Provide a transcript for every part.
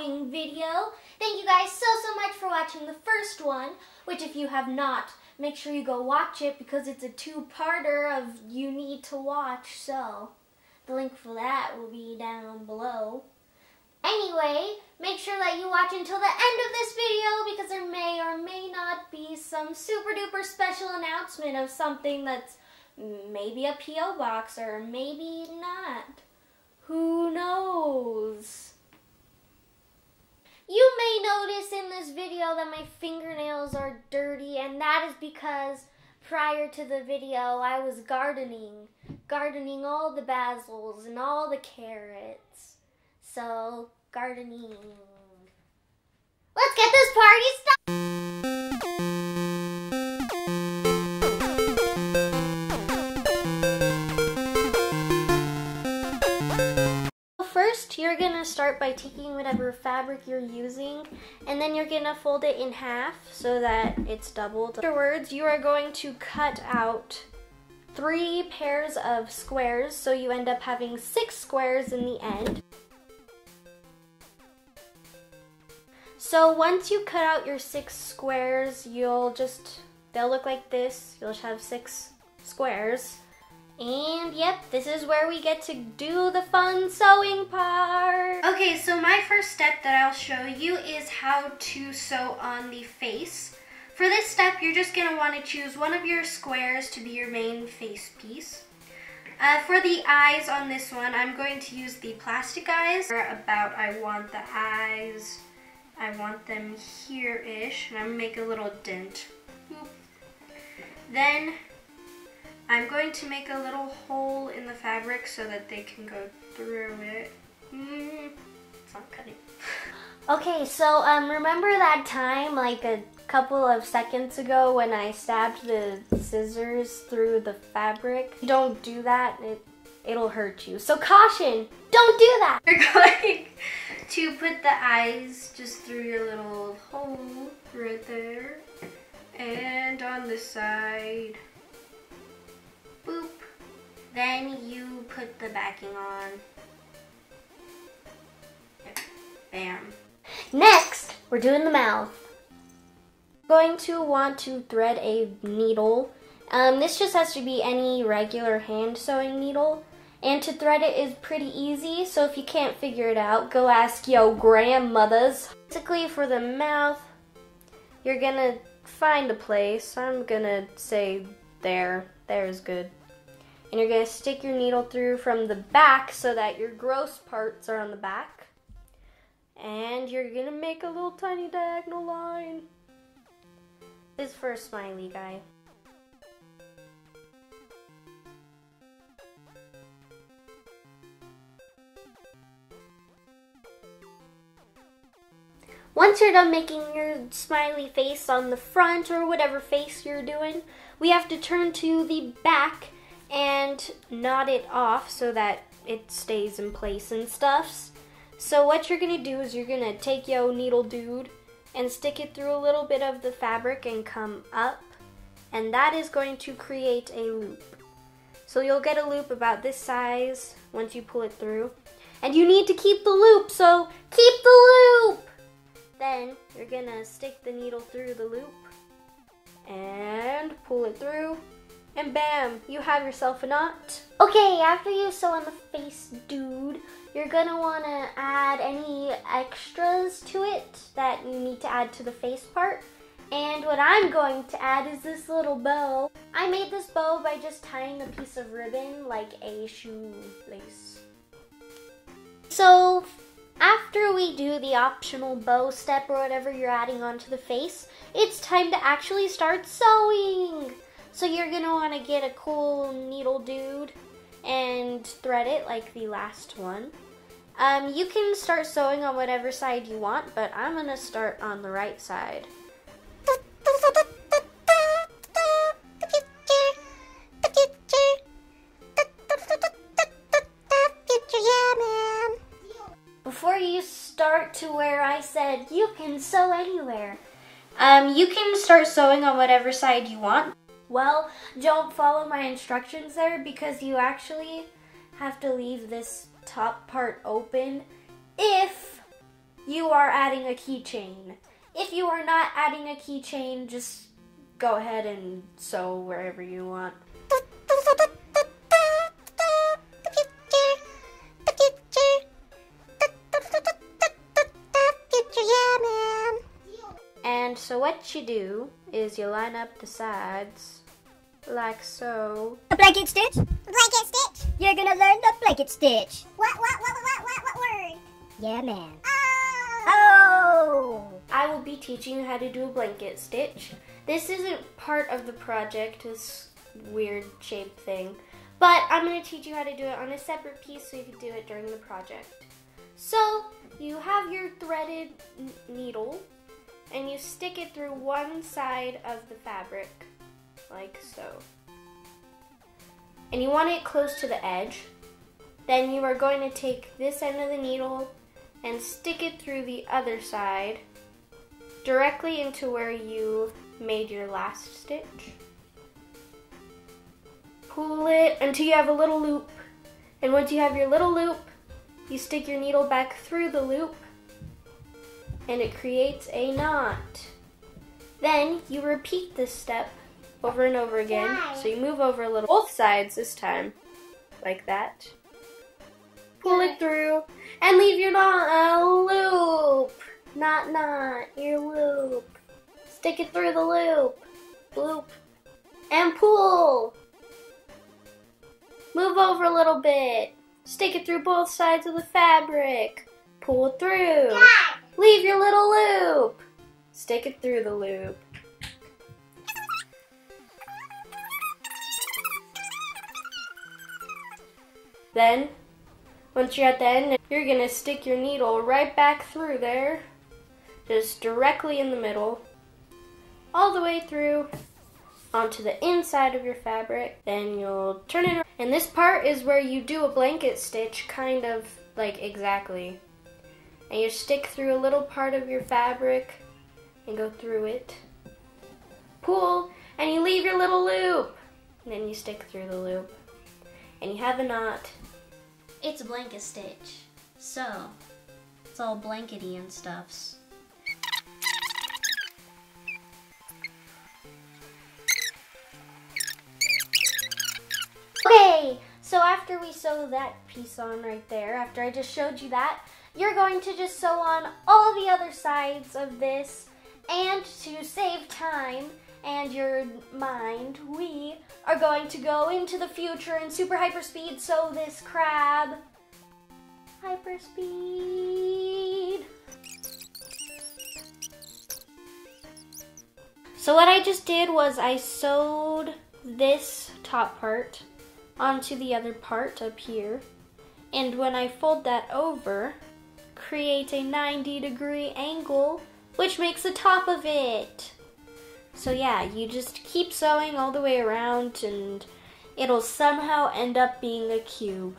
sewing video. Thank you guys so much for watching the first one, which if you have not, make sure you go watch it because it's a two-parter of you need to watch, so the link for that will be down below. Anyway, make sure that you watch until the end of this video because there may or may not be some super duper special announcement of something that's maybe a P.O. box or maybe not. Who knows? You may notice in this video that my fingernails are dirty, and that is because prior to the video I was gardening all the basils and all the carrots. So, gardening. Let's get this party started! First, you're gonna start by taking whatever fabric you're using, and then you're gonna fold it in half so that it's doubled. Afterwards, you are going to cut out 3 pairs of squares, so you end up having 6 squares in the end. So once you cut out your 6 squares, they'll look like this. You'll just have 6 squares. And yep, this is where we get to do the fun sewing part. Okay, so my first step that I'll show you is how to sew on the face. For this step, you're just gonna wanna choose one of your squares to be your main face piece. For the eyes on this one, I'm going to use the plastic eyes. I want the eyes, I want them here-ish, and I'm gonna make a little dent. Boop. Then I'm going to make a little hole in the fabric so that they can go through it. It's not cutting. Okay, so remember that time like a couple of seconds ago when I stabbed the scissors through the fabric? Don't do that, it'll hurt you. So caution, don't do that! You're going to put the eyes just through your little hole right there. And on this side. Boop. Then you put the backing on. Bam. Next, we're doing the mouth. Going to want to thread a needle. This just has to be any regular hand sewing needle. And to thread it is pretty easy, so if you can't figure it out, go ask your grandmothers. Basically for the mouth, you're gonna find a place. I'm gonna say there. There's good. And you're going to stick your needle through from the back so that your gross parts are on the back. And you're going to make a little tiny diagonal line. This is for a smiley guy. Once you're done making your smiley face on the front or whatever face you're doing, we have to turn to the back and knot it off so that it stays in place and stuff. So what you're gonna do is you're gonna take your needle dude and stick it through a little bit of the fabric and come up, and that is going to create a loop. So you'll get a loop about this size once you pull it through, and you need to keep the loop, so keep the loop! Then you're gonna stick the needle through the loop and pull it through, and bam, you have yourself a knot. Okay, after you sew on the face dude, you're gonna wanna add any extras to it that you need to add to the face part. And what I'm going to add is this little bow. I made this bow by just tying a piece of ribbon like a shoelace. So after we do the optional bow step or whatever you're adding onto the face, it's time to actually start sewing. So you're gonna wanna get a cool needle dude and thread it like the last one. You can start sewing on whatever side you want, but I'm gonna start on the right side. Before you start to where I said you can sew anywhere, you can start sewing on whatever side you want. Well, don't follow my instructions there because you actually have to leave this top part open if you are adding a keychain. If you are not adding a keychain, just go ahead and sew wherever you want. And so what you do is you line up the sides like so. A blanket stitch? Blanket stitch? You're gonna learn the blanket stitch. What word? Yeah, man. Oh! I will be teaching you how to do a blanket stitch. This isn't part of the project, this weird shaped thing, but I'm going to teach you how to do it on a separate piece so you can do it during the project. So, you have your threaded needle, and you stick it through one side of the fabric, like so. And you want it close to the edge. Then you are going to take this end of the needle and stick it through the other side, directly into where you made your last stitch. Pull it until you have a little loop. And once you have your little loop, you stick your needle back through the loop, and it creates a knot. Then you repeat this step over and over again. So you move over a little, both sides this time, like that. Pull it through and leave your knot loop. Knot, your loop. Stick it through the loop. Loop. And pull. Move over a little bit. Stick it through both sides of the fabric. Pull it through. Leave your little loop. Stick it through the loop. Then, once you're at the end, you're going to stick your needle right back through there, just directly in the middle, all the way through onto the inside of your fabric. Then you'll turn it around. And this part is where you do a blanket stitch, kind of like exactly. And you stick through a little part of your fabric and go through it. Pull, and you leave your little loop. And then you stick through the loop. And you have a knot. It's a blanket stitch, so it's all blankety and stuffs. Okay, so after we sew that piece on right there, after I just showed you that, you're going to just sew on all the other sides of this, and to save time and your mind, we are going to go into the future in super hyper speed, sew this crab. Hyper speed. So what I just did was I sewed this top part onto the other part up here, and when I fold that over, create a 90-degree angle, which makes the top of it. So yeah, you just keep sewing all the way around and it'll somehow end up being a cube.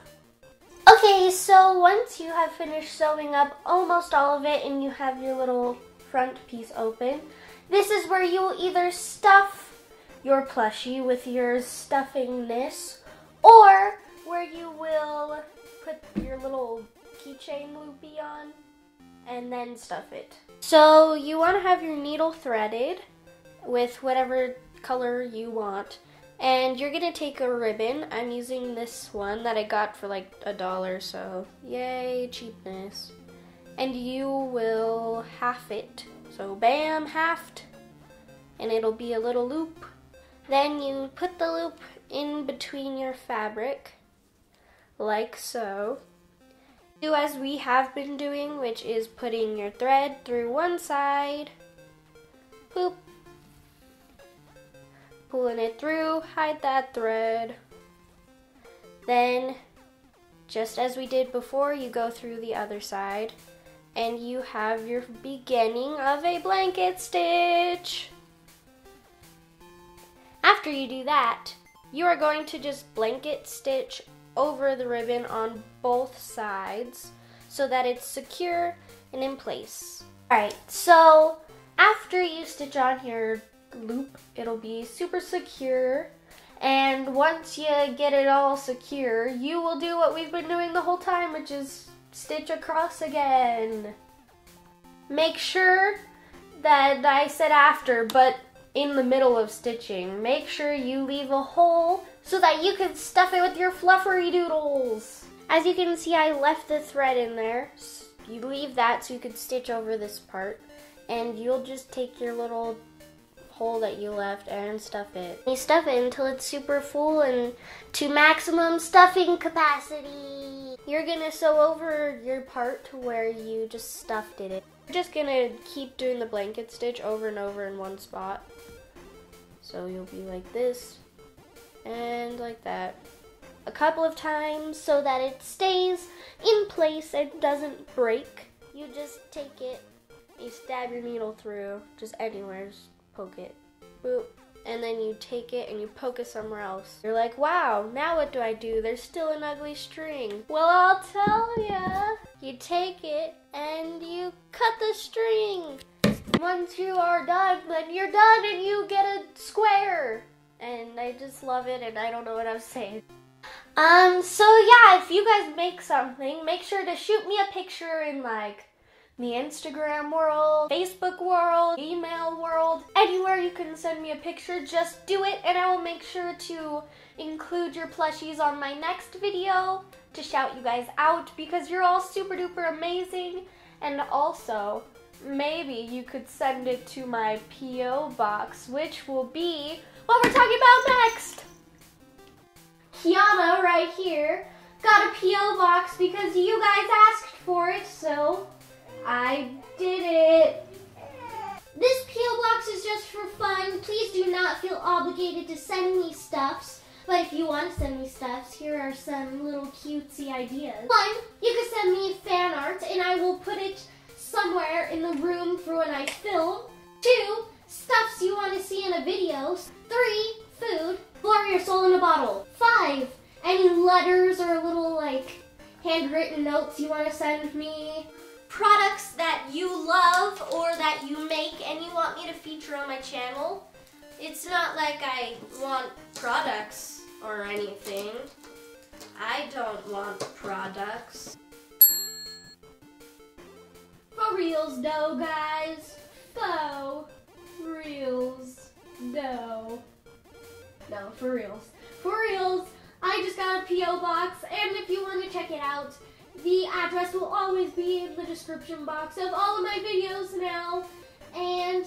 Okay, so once you have finished sewing up almost all of it and you have your little front piece open, this is where you will either stuff your plushie with your stuffingness, or where you will put your little keychain loopy on and then stuff it. So you want to have your needle threaded with whatever color you want, and you're gonna take a ribbon. I'm using this one that I got for like $1, so yay, cheapness. And you will half it, so bam, halved, and it'll be a little loop. Then you put the loop in between your fabric, like so. Do as we have been doing, which is putting your thread through one side, boop, pulling it through, hide that thread. Then, just as we did before, you go through the other side, and you have your beginning of a blanket stitch. After you do that, you are going to just blanket stitch over the ribbon on both sides so that it's secure and in place. Alright, so after you stitch on your loop, it'll be super secure, and once you get it all secure, you will do what we've been doing the whole time, which is stitch across again. make sure that I said after, but in the middle of stitching, make sure you leave a hole so that you can stuff it with your fluffery doodles. As you can see, I left the thread in there. You leave that so you can stitch over this part, and you'll just take your little hole that you left and stuff it. You stuff it until it's super full and to maximum stuffing capacity. You're gonna sew over your part to where you just stuffed it. You're just gonna keep doing the blanket stitch over and over in one spot. So you'll be like this and like that a couple of times so that it stays in place and doesn't break. You just take it, you stab your needle through, just anywhere, just poke it, boop, and then you take it and you poke it somewhere else. You're like, wow, now what do I do? There's still an ugly string. Well, I'll tell ya. You take it and you cut the string. Once you are done, then you're done and you get a square. And I just love it and I don't know what I'm saying. So yeah, if you guys make something, make sure to shoot me a picture in like the Instagram world, Facebook world, email world, anywhere you can send me a picture, just do it and I will make sure to include your plushies on my next video to shout you guys out because you're all super duper amazing. And also, maybe you could send it to my P.O. box, which will be what we're talking about next. Kiana right here got a P.O. box because you guys asked for it, so I did it. This P.O. box is just for fun. Please do not feel obligated to send me stuffs. But if you want to send me stuffs, here are some little cutesy ideas. 1, you can send me fan art and I will put it somewhere in the room for when I film. 2, stuffs you want to see in a video. 3, food. 4, your soul in a bottle. 5, any letters or little like handwritten notes you want to send me. Products that you love or that you make and you want me to feature on my channel. It's not like I want products or anything. I don't want products. For reals though, guys. For reals though. No, for reals. For reals, I just got a P.O. box, and if you want to check it out, the address will always be in the description box of all of my videos now. And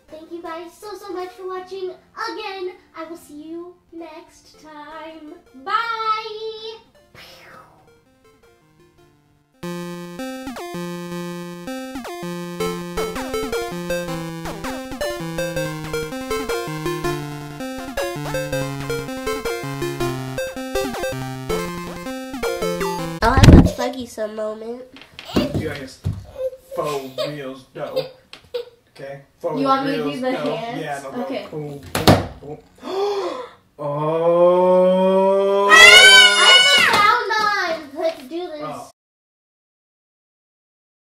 thank you guys so much for watching. Again, I will see you next time. Bye! I'll have a Fuggy-some moment. You guys, faux reals dough. Okay? Faux You want me to reals do the dough. hands? Yeah, no, Okay. Boom, boom, boom. Oh.